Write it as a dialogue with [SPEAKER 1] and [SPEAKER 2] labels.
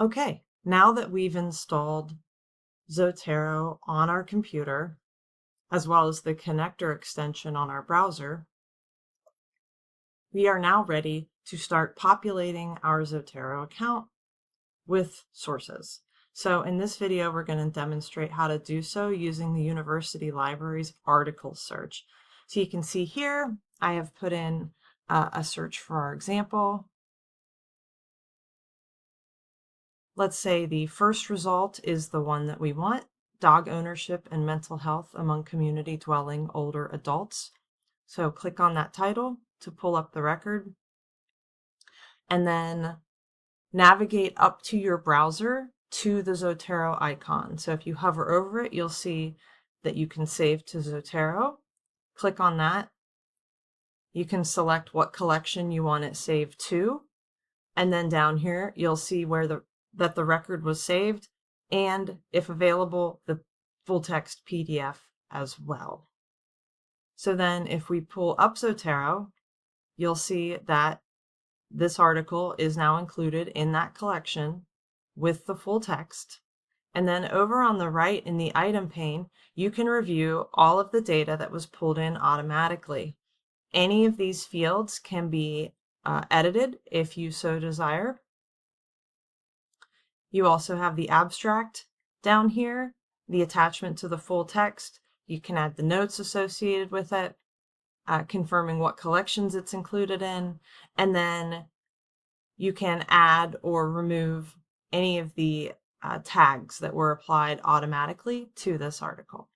[SPEAKER 1] Okay, now that we've installed Zotero on our computer, as well as the connector extension on our browser, we are now ready to start populating our Zotero account with sources. So in this video, we're going to demonstrate how to do so using the university library's article search. So you can see here, I have put in a search for our example. Let's say the first result is the one that we want, dog ownership and mental health among community dwelling older adults. So click on that title to pull up the record, and then navigate up to your browser to the Zotero icon. So if you hover over it, you'll see that you can save to Zotero. Click on that. You can select what collection you want it saved to. And then down here, you'll see where that the record was saved, and if available, the full text PDF as well. So then if we pull up Zotero, you'll see that this article is now included in that collection with the full text. And then over on the right in the item pane, you can review all of the data that was pulled in automatically. Any of these fields can be edited if you so desire. You also have the abstract down here, the attachment to the full text. You can add the notes associated with it, confirming what collections it's included in, and then you can add or remove any of the tags that were applied automatically to this article.